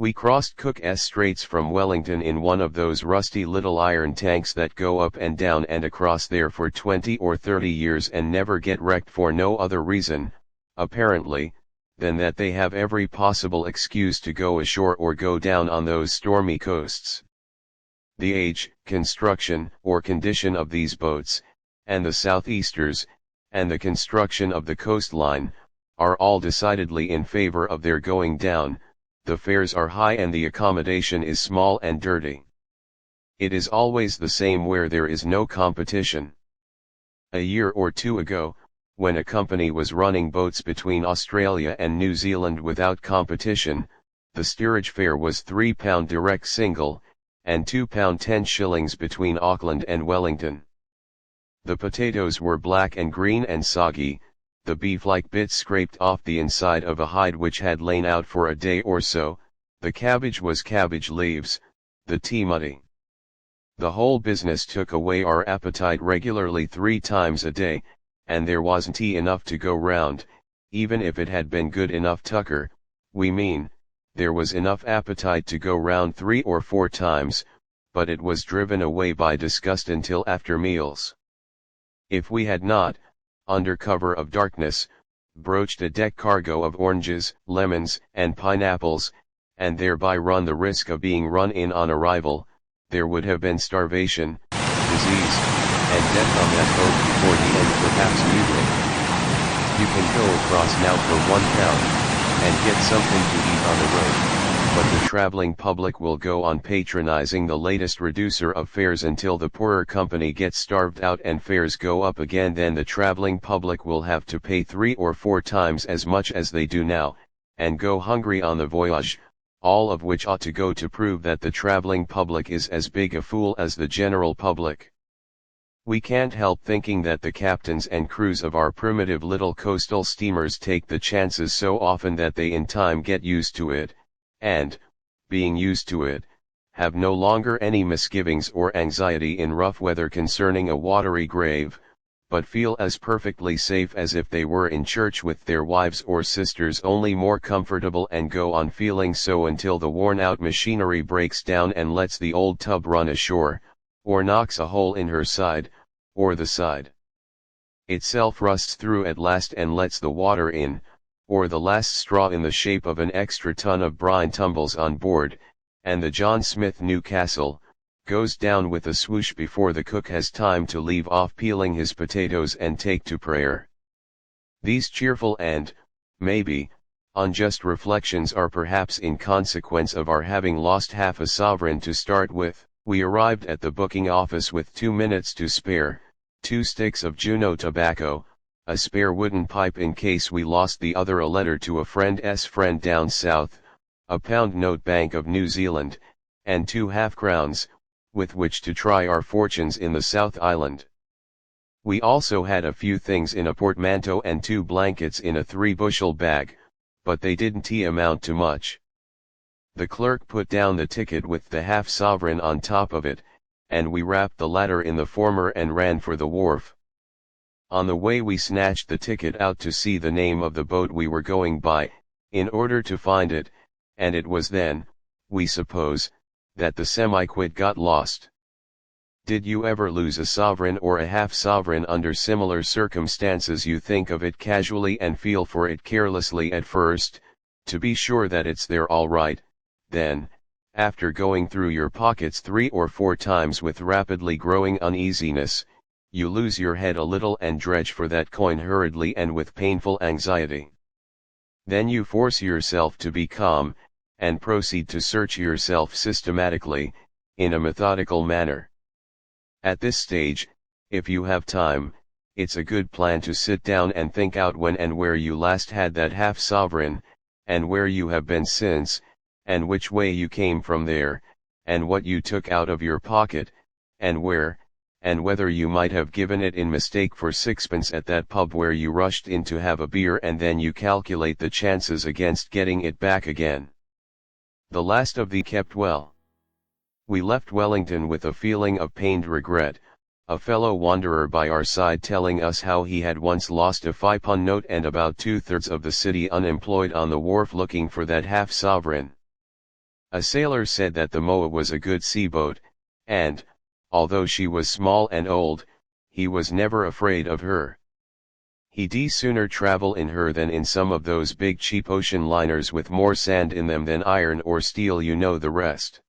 We crossed Cook Straits from Wellington in one of those rusty little iron tanks that go up and down and across there for 20 or 30 years and never get wrecked for no other reason, apparently, than that they have every possible excuse to go ashore or go down on those stormy coasts. The age, construction, or condition of these boats, and the southeasters, and the construction of the coastline, are all decidedly in favor of their going down. The fares are high and the accommodation is small and dirty. It is always the same where there is no competition. A year or two ago, when a company was running boats between Australia and New Zealand without competition, the steerage fare was £3 direct single, and £2.10 between Auckland and Wellington. The potatoes were black and green and soggy, the beef-like bits scraped off the inside of a hide which had lain out for a day or so, the cabbage was cabbage leaves, the tea muddy. The whole business took away our appetite regularly 3 times a day, and there wasn't tea enough to go round, even if it had been good enough tucker, we mean, there was enough appetite to go round 3 or 4 times, but it was driven away by disgust until after meals. If we had not, under cover of darkness, broached a deck cargo of oranges, lemons, and pineapples, and thereby run the risk of being run in on arrival, there would have been starvation, disease, and death on that boat before the end, perhaps mutiny. You can go across now for £1, and get something to eat on the road, but the traveling public will go on patronizing the latest reducer of fares until the poorer company gets starved out and fares go up again. Then the traveling public will have to pay 3 or 4 times as much as they do now, and go hungry on the voyage, all of which ought to go to prove that the traveling public is as big a fool as the general public. We can't help thinking that the captains and crews of our primitive little coastal steamers take the chances so often that they in time get used to it, and, being used to it, have no longer any misgivings or anxiety in rough weather concerning a watery grave, but feel as perfectly safe as if they were in church with their wives or sisters, only more comfortable, and go on feeling so until the worn-out machinery breaks down and lets the old tub run ashore, or knocks a hole in her side, or the side itself rusts through at last and lets the water in, or the last straw in the shape of an extra ton of brine tumbles on board, and the John Smith Newcastle goes down with a swoosh before the cook has time to leave off peeling his potatoes and take to prayer. These cheerful and, maybe, unjust reflections are perhaps in consequence of our having lost half a sovereign to start with. We arrived at the booking office with 2 minutes to spare, 2 sticks of Juno tobacco, a spare wooden pipe in case we lost the other, a letter to a friend's friend down south, a £1 note Bank of New Zealand, and 2 half-crowns, with which to try our fortunes in the South Island. We also had a few things in a portmanteau and 2 blankets in a 3-bushel bag, but they didn't amount to much. The clerk put down the ticket with the half-sovereign on top of it, and we wrapped the latter in the former and ran for the wharf. On the way we snatched the ticket out to see the name of the boat we were going by, in order to find it, and it was then, we suppose, that the semi-quid got lost. Did you ever lose a sovereign or a half-sovereign under similar circumstances? You think of it casually and feel for it carelessly at first, to be sure that it's there all right, then, after going through your pockets 3 or 4 times with rapidly growing uneasiness, you lose your head a little and dredge for that coin hurriedly and with painful anxiety. Then you force yourself to be calm, and proceed to search yourself systematically, in a methodical manner. At this stage, if you have time, it's a good plan to sit down and think out when and where you last had that half-sovereign, and where you have been since, and which way you came from there, and what you took out of your pocket, and where, and whether you might have given it in mistake for 6pence at that pub where you rushed in to have a beer, and then you calculate the chances against getting it back again. The last of thee kept well. We left Wellington with a feeling of pained regret, a fellow wanderer by our side telling us how he had once lost a £5 note and about 2/3 of the city unemployed on the wharf looking for that half-sovereign. A sailor said that the Moa was a good seaboat, and, although she was small and old, he was never afraid of her. He'd sooner travel in her than in some of those big cheap ocean liners with more sand in them than iron or steel, you know the rest.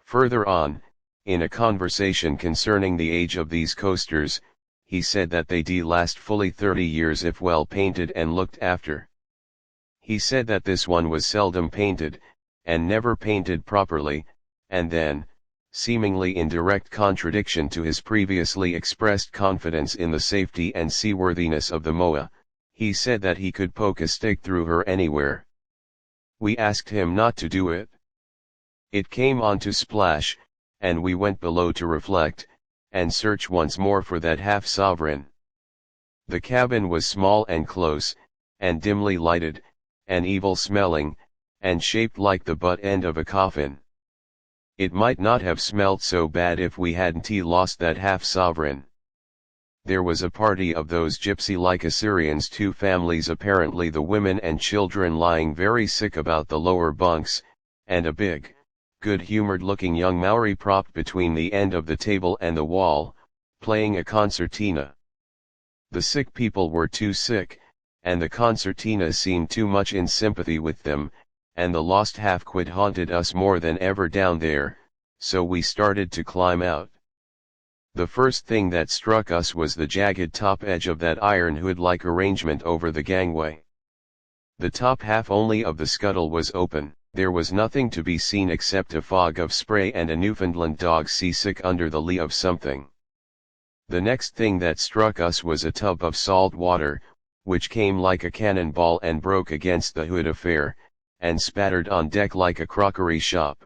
Further on, in a conversation concerning the age of these coasters, he said that they'd last fully 30 years if well painted and looked after. He said that this one was seldom painted, and never painted properly, and then, seemingly in direct contradiction to his previously expressed confidence in the safety and seaworthiness of the Moa, he said that he could poke a stick through her anywhere. We asked him not to do it. It came on to splash, and we went below to reflect, and search once more for that half-sovereign. The cabin was small and close, and dimly lighted, and evil-smelling, and shaped like the butt end of a coffin. It might not have smelt so bad if we hadn't lost that half-sovereign. There was a party of those gypsy-like Assyrians, 2 families, apparently the women and children, lying very sick about the lower bunks, and a big, good-humored-looking young Maori propped between the end of the table and the wall, playing a concertina. The sick people were too sick, and the concertina seemed too much in sympathy with them, and the lost half-quid haunted us more than ever down there, so we started to climb out. The first thing that struck us was the jagged top edge of that iron hood-like arrangement over the gangway. The top half only of the scuttle was open. There was nothing to be seen except a fog of spray and a Newfoundland dog seasick under the lee of something. The next thing that struck us was a tub of salt water, which came like a cannonball and broke against the hood affair, and spattered on deck like a crockery shop.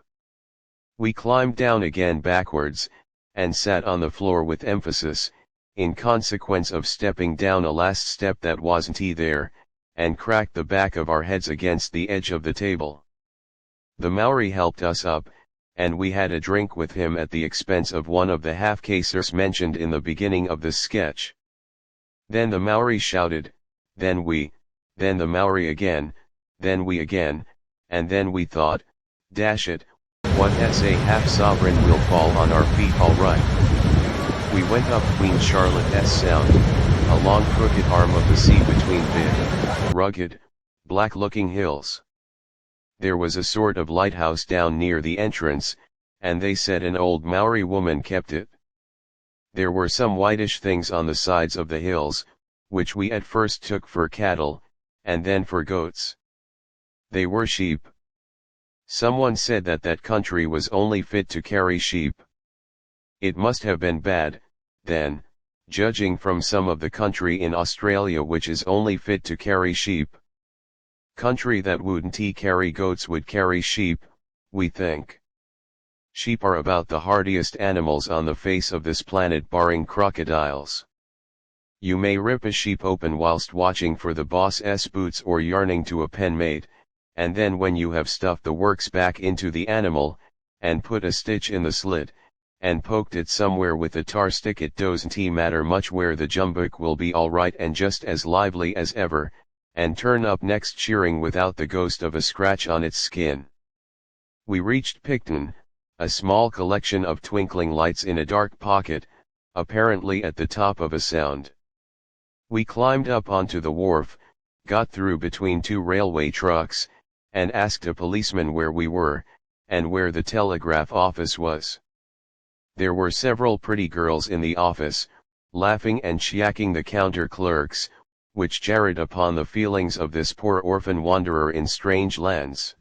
We climbed down again backwards, and sat on the floor with emphasis, in consequence of stepping down a last step that wasn't there, and cracked the back of our heads against the edge of the table. The Maori helped us up, and we had a drink with him at the expense of one of the half-cases mentioned in the beginning of the sketch. Then the Maori shouted, then we, then the Maori again, then we again, and then we thought, dash it, what a half-sovereign will fall on our feet all right. We went up Queen Charlotte's Sound, a long crooked arm of the sea between big, rugged, black-looking hills. There was a sort of lighthouse down near the entrance, and they said an old Maori woman kept it. There were some whitish things on the sides of the hills, which we at first took for cattle, and then for goats. They were sheep. Someone said that that country was only fit to carry sheep. It must have been bad, then, judging from some of the country in Australia which is only fit to carry sheep. Country that wouldn't carry goats would carry sheep, we think. Sheep are about the hardiest animals on the face of this planet barring crocodiles. You may rip a sheep open whilst watching for the boss's boots or yarning to a penmate, and then when you have stuffed the works back into the animal, and put a stitch in the slit, and poked it somewhere with a tar stick, it doesn't matter much where the jumbuck will be all right and just as lively as ever, and turn up next cheering without the ghost of a scratch on its skin. We reached Picton, a small collection of twinkling lights in a dark pocket, apparently at the top of a sound. We climbed up onto the wharf, got through between 2 railway trucks, and asked a policeman where we were, and where the telegraph office was. There were several pretty girls in the office, laughing and shacking the counter clerks, which jarred upon the feelings of this poor orphan wanderer in strange lands.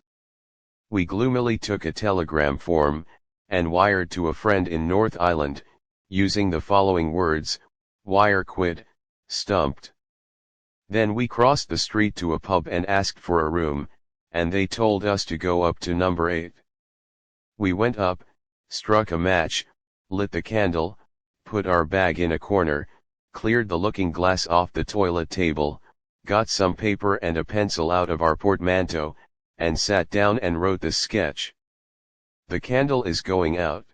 We gloomily took a telegram form, and wired to a friend in North Island, using the following words, wire quit, stumped. Then we crossed the street to a pub and asked for a room, and they told us to go up to number 8. We went up, struck a match, lit the candle, put our bag in a corner, cleared the looking glass off the toilet table, got some paper and a pencil out of our portmanteau, and sat down and wrote the sketch. The candle is going out.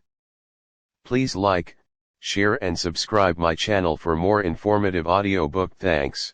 Please like, share and subscribe my channel for more informative audiobook. Thanks.